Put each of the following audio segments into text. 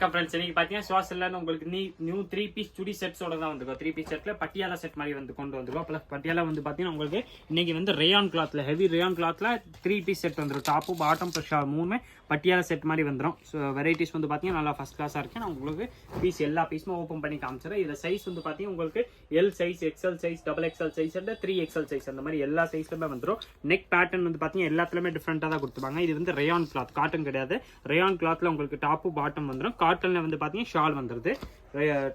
வணக்கம் ஃப்ரெண்ட்ஸ். இன்னைக்கு பார்த்தீங்கன்னா சுவாசல்ல உங்களுக்கு நியூ 3 பீஸ் சுடி செட்ஸோட தான் வந்துருக்கும். 3 பீஸ் செட்ல பட்டியாலா செட் மாதிரி வந்து கொண்டு வந்துருக்கும். ப்ளஸ் பட்டியாலா வந்து பார்த்தீங்கன்னா உங்களுக்கு இன்னைக்கு வந்து ரேயான் கிளாத்ல ஹெவி ரேயான் கிளாத்ல 3 பீஸ் செட் வந்துடும். டாப்பு பாட்டம் ப்ளஸ் மூணுமே பட்டியாலா செட் மாதிரி வந்துடும். ஸோ வெரைட்டிஸ் வந்து பார்த்தீங்கன்னா நல்லா ஃபர்ஸ்ட் கிளாஸாக இருக்கு. நான் உங்களுக்கு பீஸ் எல்லா பீஸுமே ஓப்பன் பண்ணி காமிச்சிடறேன். இதில் சைஸ் வந்து பார்த்தீங்கன்னா உங்களுக்கு L size, XL size, double XL size, 3XL size அந்த மாதிரி எல்லா சைஸ்லுமே வந்துடும். நெக் பேட்டர்ன் வந்து பார்த்தீங்கன்னா எல்லாத்துலயுமே டிஃப்ரெண்டாக தான் கொடுத்துருப்பாங்க. இது வந்து ரேயான் கிளாத், காட்டன் கிடையாது. ரேயான் கிளாத்ல உங்களுக்கு டாப்பு பாட்டம் வந்துடும். காட்டன்ல வந்து பாத்தீங்கன்னா ஷால் வந்துருது.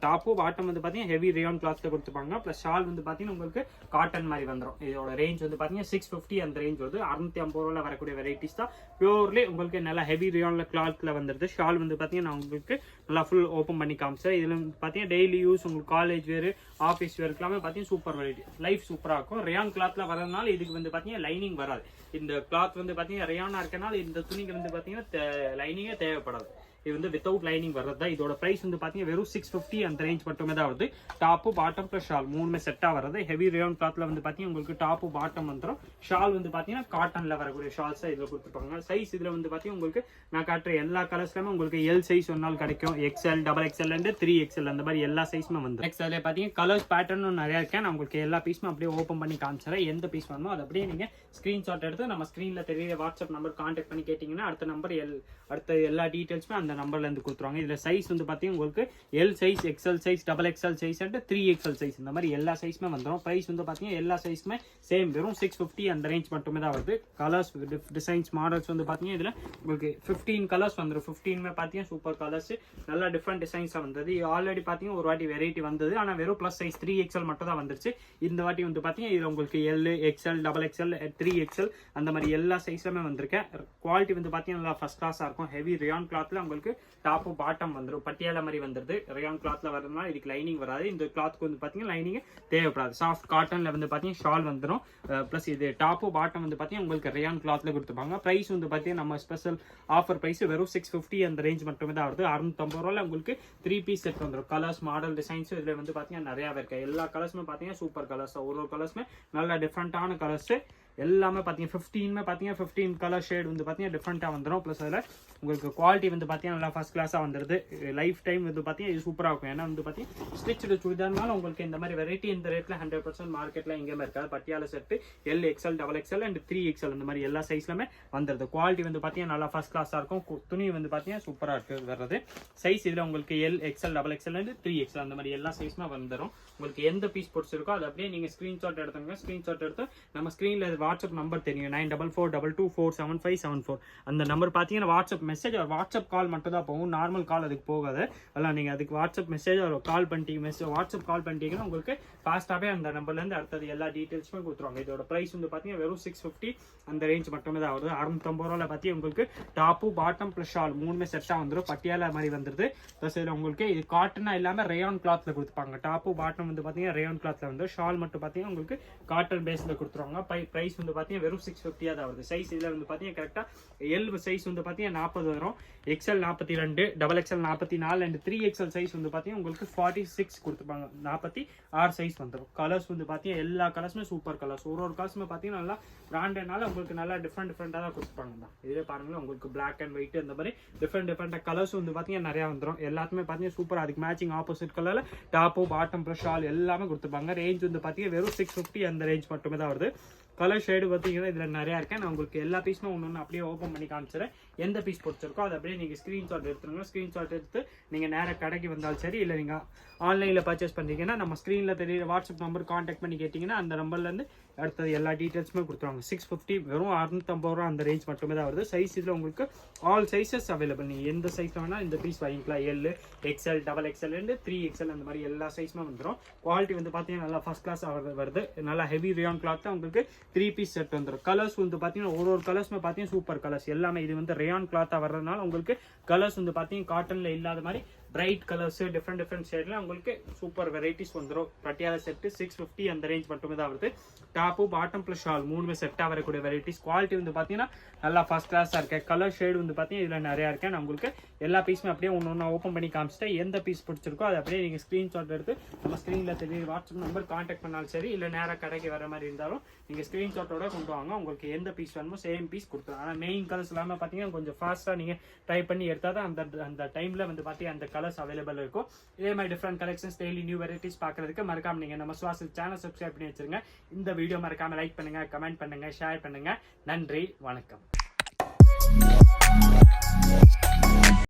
டாப்பு பாட்டம் வந்து பாத்தீங்கன்னா ஹெவி ரேயான் கிளாத்ல கொடுத்துப்பாங்க. பிளஸ் ஷால் வந்து பாத்தீங்கன்னா உங்களுக்கு காட்டன் மாதிரி வந்துடும். இதோட ரேஞ்ச் வந்து பாத்தீங்கன்னா 650 அந்த ரேஞ்ச் வருது. 650 ரூபாயில வரக்கூடிய வெரைட்டிஸ் தான். பியூர்லி உங்களுக்கு நல்லா ஹெவி ரேயான்ல கிளாத்ல வந்துருது. ஷால் வந்து பாத்தீங்கன்னா நான் உங்களுக்கு நல்லா ஃபுல் ஓப்பன் பண்ணி காமிச்சேன். இதுல பாத்தீங்கன்னா டெய்லி யூஸ் உங்களுக்கு காலேஜ் வேறு, ஆஃபீஸ் வேறு எல்லாமே பாத்தீங்கன்னா சூப்பர் வெரைட்டி. லைஃப் சூப்பரா இருக்கும். ரேயான் கிளாத்ல வரதுனால இதுக்கு வந்து பாத்தீங்கன்னா லைனிங் வராது. இந்த கிளாத் வந்து பாத்தீங்கன்னா ரேயானா இருக்கனால இந்த துணிக்கு வந்து பாத்தீங்கன்னா லைனிங்கே தேவைப்படாது. இது வந்து வித்தவுட் லைனிங் வர்றது தான். இதோட பிரைஸ் வந்து பாத்தீங்கன்னா வெறும் 650 அந்த ரேஞ்ச் மட்டுமே தான் வருது. டாப்பு பாட்டம் பிளஸ் ஷால் மூணுமே செட்டா வருது. ஹெவி ரேயான் கிளாத்ல வந்து பாத்தீங்கன்னா உங்களுக்கு டாப்பு பாட்டம் வந்துடும். ஷால் வந்து பாத்தீங்கன்னா காட்டன்ல வரக்கூடிய ஷால்ஸ் இதுல கொடுத்துருப்பாங்க. சைஸ் இதுல வந்து பாத்தீங்கன்னா உங்களுக்கு நான் காட்டுற எல்லா கலர்ஸ்லயுமே உங்களுக்கு எல் சைஸ் ஒரு நாள் கிடைக்கும். XL, double XL and 3XL அந்த மாதிரி எல்லா சைஸுமே வந்து எக்ஸ்எல் பாத்தீங்கன்னா கலர்ஸ் பேட்டர்னும் நிறைய இருக்கேன். நான் உங்களுக்கு எல்லா பீஸுமே அப்படியே ஓப்பன் பண்ணி காமிச்சிடறேன். எந்த பீஸ் வேணுமோ அதை அப்படியே நீங்க ஸ்கிரீன்ஷாட் எடுத்து நம்ம ஸ்கிரீன்ல தெரிய வாட்ஸ்அப் நம்பர் கான்டாக்ட் பண்ணி கேட்டீங்கன்னா அடுத்த எல்லா டீடைல்ஸுமே அந்த நம்பர்ல இருந்து கொடுத்துருவாங்க. இதுல சைஸ் வந்து பாத்தீங்கன்னா உங்களுக்கு L size, XL size, double XL size and 3XL size இந்த மாதிரி எல்லா சைஸுமே வந்துடும். பிரைஸ் வந்து பாத்தீங்கன்னா எல்லா சைஸுமே சேம் வெறும் 650 அந்த ரேஞ்ச் மட்டுமே தான் வருது. கலர்ஸ், டிசைன்ஸ், மாடல்ஸ் வந்து பாத்தீங்கன்னா இதுல உங்களுக்கு 15 கலர்ஸ் வந்துடும். 15மே பாத்தீங்கன்னா சூப்பர் கலர்ஸ், நல்லா டிஃப்ரெண்ட் டிசைன்ஸ் வந்தது. ஆல்ரெடி பாத்தீங்கன்னா ஒரு வாட்டி வெரைட்டி வந்தது. ஆனா வெறும் பிளஸ் சைஸ் 3XL மட்டும் தான் வந்துருச்சு. இந்த வாட்டி வந்து பாத்தீங்கன்னா இதுல உங்களுக்கு L, XL, double XL, 3XL அந்த மாதிரி எல்லா சைஸ்லுமே வந்திருக்கேன். குவாலிட்டி வந்து பாத்தீங்கன்னா நல்லா ஃபர்ஸ்ட் கிளாஸா இருக்கும். ஹெவி ரேயான் கிளாத்ல உங்களுக்கு டாப்பு பாட்டம் வந்துடும். பட்டியாலா மாதிரி வந்துருது. ரேயான் கிளாத்ல வரதுனால இதுக்கு லைனிங் வராது. இந்த கிளாத்துக்கு வந்து பாத்தீங்கன்னா லைனிங் தேவைப்படாது. சாஃப்ட் காட்டன்ல வந்து பாத்தீங்கன்னா ஷால் வந்துடும். பிளஸ் இது டாப்பு பாட்டம் வந்து பாத்தீங்கன்னா உங்களுக்கு ரேயான் கிளாத்ல கொடுத்துருப்பாங்க. பிரைஸ் வந்து பாத்தீங்கன்னா நம்ம ஸ்பெஷல் ஆஃபர் பிரைஸ் வெறும் 650 அந்த ரேஞ்ச் மட்டுமே தான் வருது. 650 ரூபாயில உங்களுக்கு 3 பீஸ் செட் வந்துடும். கலர்ஸ், மாடல், டிசைன்ஸ் இதுல வந்து பாத்தீங்கன்னா நிறையவே இருக்கு. எல்லா கலர்ஸுமே பாத்தீங்கன்னா சூப்பர் கலர்ஸ். ஒரு கலர்ஸுமே நல்ல டிஃப்ரெண்டான கலர்ஸ் எல்லாமே பாத்தீங்கன்னா 15 கலர் ஷேட் வந்து பாத்தீங்கன்னா டிஃப்ரெண்டா வந்துடும். பிளஸ் அதுல உங்களுக்கு குவாலிட்டி வந்து பாத்தீங்கன்னா நல்லா ஃபர்ஸ்ட் கிளாஸா வந்துருது. லைஃப் டைம் வந்து பாத்தீங்கன்னா இது சூப்பரா இருக்கும். ஏன்னா வந்து பாத்தீங்கன்னா ஸ்டிச்டு சுடிதார்னால உங்களுக்கு இந்த மாதிரி வெரைட்டி இந்த ரேட்ல 100% மார்க்கெட்ல எங்கேயுமே இருக்காது. Patiala set L, XL, double XL and 3XL அந்த மாதிரி எல்லா சைஸ்லுமே வந்துருது. குவாலிட்டி வந்து பாத்தீங்கன்னா நல்லா ஃபர்ஸ்ட் கிளாஸா இருக்கும். துணி வந்து பாத்தீங்கன்னா சூப்பரா இருக்கு வர்றது. சைஸ் இதுல உங்களுக்கு L, XL, double XL and 3XL அந்த மாதிரி எல்லா சைஸுமே வந்துடும். உங்களுக்கு எந்த பீஸ் பிடிச்சிருக்கோ அதை அப்படியே நீங்க ஸ்கிரீன்ஷாட் எடுத்துங்க. ஸ்கிரீன்ஷாட் எடுத்து நம்ம ஸ்கிரீன்ல வாட்ஸ்அப் நம்பர் தெரியும் 9442247574 அந்த நம்பர் பாத்தீங்கன்னா வாட்ஸ்அப் மெசேஜ் ஒரு வாட்ஸ்அப் கால் மட்டும் தான் போகும். நார்மல் கால் அதுக்கு போகாது. அதெல்லாம் நீங்க அதுக்கு வாட்ஸ்அப் மெசேஜ் ஒரு கால் பண்ணிட்டீங்க, வாட்ஸ்அப் கால் பண்ணிட்டீங்கன்னா உங்களுக்கு ஃபாஸ்ட்டாவே அந்த நம்பர்ல இருந்து அடுத்தது எல்லா டீடைல்ஸுமே கொடுத்துருவாங்க. இதோட பிரைஸ் வந்து பாத்தீங்கன்னா வெறும் 650 அந்த ரேஞ்ச் மட்டுமே தான் வருது. 650 ரூபாயில பாத்தி உங்களுக்கு டாப்பு பாட்டம் பிளஸ் ஷால் மூணுமே செட்டா வந்துடும். பட்டியாலா மாதிரி வந்துருது. பிளஸ் இதுல உங்களுக்கு இது காட்டனா இல்லாம ரேயான் கிளாத்ல கொடுத்துப்பாங்க. டாப்பு பாட்டம் வந்து பாத்தீங்கன்னா ரேயான் கிளாத்ல வந்து ஷால் மட்டும் பாத்தீங்கன்னா உங்களுக்கு காட்டன் பேஸ்ல கொடுத்துருவாங்க. பிரைஸ் வந்து பாத்தீங்கன்னா வெறும் 650 தான் வருது. சைஸ் இதுல வந்து பாத்தீங்கன்னா கரெக்டா எல் சைஸ் வந்து பாத்தீங்கன்னா 40 வரும், XL 42, double XL 44 and 3XL size வந்து பாத்தீங்கன்னா உங்களுக்கு 46 கொடுத்துப்பாங்க. 46 சைஸ் வந்துடும். கலர்ஸ் வந்து பாத்தீங்கன்னா எல்லா கலர்ஸுமே சூப்பர் கலர்ஸ். ஒரு கலர்ஸுமே பாத்தீங்கன்னா நல்லா பிராண்டட்னால உங்களுக்கு நல்லா டிஃப்ரெண்டா தான் கொடுத்துப்பாங்க. இதே பாருங்களேன் உங்களுக்கு பிளாக் அண்ட் ஒயிட் அந்த மாதிரி டிஃப்ரெண்ட் கலர்ஸ் வந்து பாத்தீங்கன்னா நிறைய வந்துடும். எல்லாத்துமே பாத்தீங்கன்னா சூப்பர். அதுக்கு மேட்சிங் ஆப்போசிட் கலர்ல டாப்பு பாட்டம் பிளஸ் ஷால் எல்லாமே கொடுத்துப்பாங்க. ரேஞ்ச் வந்து பாத்தீங்கன்னா வெறும் 650 அந்த ரேஞ்ச் மட்டுமே தான் வருது. கலர் ஷேடு பார்த்தீங்கன்னா இதில் நிறையா இருக்கேன். நான் உங்களுக்கு எல்லா பீஸுமே ஒன்று அப்படியே ஓப்பன் பண்ணி காமிச்சிடறேன். எந்த பீஸ் பிடிச்சிருக்கோ அதை அப்படியே நீங்கள் ஸ்க்ரீன்ஷாட் எடுத்துருங்க. ஸ்க்ரீன்ஷாட் எடுத்து நீங்கள் நேராக கடைக்கு வந்தாலும் சரி, இல்லை நீங்கள் ஆன்லைனில் பர்ச்சேஸ் பண்ணுறீங்கன்னா நம்ம ஸ்க்ரீனில் தெரியுற வாட்ஸ்அப் நம்பர் கான்டாக்ட் பண்ணி கேட்டிங்கன்னா அந்த நம்பர்லேருந்து அடுத்தது எல்லா டீட்டெயில்ஸுமே கொடுத்துருவாங்க. 650 வெறும் 650 ரூபா அந்த ரேஞ்ச் மட்டுமே தான் வருது. சைஸ் இதில் உங்களுக்கு ஆல் சைஸஸ் அவைலபிள். நீங்கள் எந்த சைஸில் வேணால் இந்த பீஸ் வாங்கிக்கலாம். L, XL, double XL and 3XL அந்த மாதிரி எல்லா சைஸுமே வந்துடும். குவாலிட்டி வந்து பார்த்தீங்கன்னா நல்லா ஃபர்ஸ்ட் கிளாஸ் வருது. நல்லா ஹெவி ரேயான் கிளாத் தான் உங்களுக்கு 3 பீஸ் செட் வந்துடும். கலர்ஸ் வந்து பாத்தீங்கன்னா ஒரு கலர்ஸ்மே பாத்தீங்கன்னா சூப்பர் கலர்ஸ் எல்லாமே. இது வந்து ரேயான் கிளாத்தா வர்றதுனால உங்களுக்கு கலர்ஸ் வந்து பாத்தீங்கன்னா காட்டன்ல இல்லாத மாதிரி பிரைட் கலர்ஸ் டிஃப்ரெண்ட் ஷேட்ல உங்களுக்கு சூப்பர் வெரைட்டிஸ் வந்துடும். பட்டியாலா செட்டு 650 அந்த ரேஞ்ச் மட்டுமே தான் வருது. டாப்பு பாட்டம் பிளஸ் ஷால் மூணுமே செட்டாக வரக்கூடிய வெரைட்டிஸ். குவாலிட்டி வந்து பார்த்தீங்கன்னா நல்லா ஃபர்ஸ்ட் கிளாஸாக இருக்கு. கலர் ஷேடு வந்து பார்த்தீங்கன்னா இதில் நிறையா இருக்கு. நான் உங்களுக்கு எல்லா பீஸுமே அப்படியே ஒன்று ஓப்பன் பண்ணி காமிச்சிட்டேன். எந்த பீஸ் பிடிச்சிருக்கோ அதை அப்படியே நீங்கள் ஸ்க்ரீன்ஷாட் எடுத்து நம்ம ஸ்க்ரீனில் தெரியுற வாட்ஸ்அப் நம்பர் கான்டாக்ட் பண்ணாலும் சரி, இல்லை நேராக கடைக்கு வர மாதிரி இருந்தாலும் நீங்கள் ஸ்க்ரீன்ஷாட்டோட கொண்டு வாங்க. உங்களுக்கு எந்த பீஸ் வேணுமோ சேம் பீஸ் கொடுத்துருவோம். ஆனால் மெயின் கலர்ஸ் இல்லாமல் பார்த்தீங்கன்னா கொஞ்சம் ஃபாஸ்ட்டாக நீங்கள் ட்ரை பண்ணி எடுத்தால் தான் அந்த டைமில் வந்து பார்த்தீங்கன்னா அந்த கலர்ஸ் அவைலபிள் இருக்கும். இதே மாதிரி different collections daily new varieties பார்க்கறதுக்கு மறக்காம நீங்கள் நம்ம சுவாசி சேனல் சப்ஸ்கிரைப் பண்ணி வச்சிருங்க. இந்த வீடியோ மறக்காம லைக் பண்ணுங்க, கமெண்ட் பண்ணுங்க, ஷேர் பண்ணுங்க. நன்றி, வணக்கம்.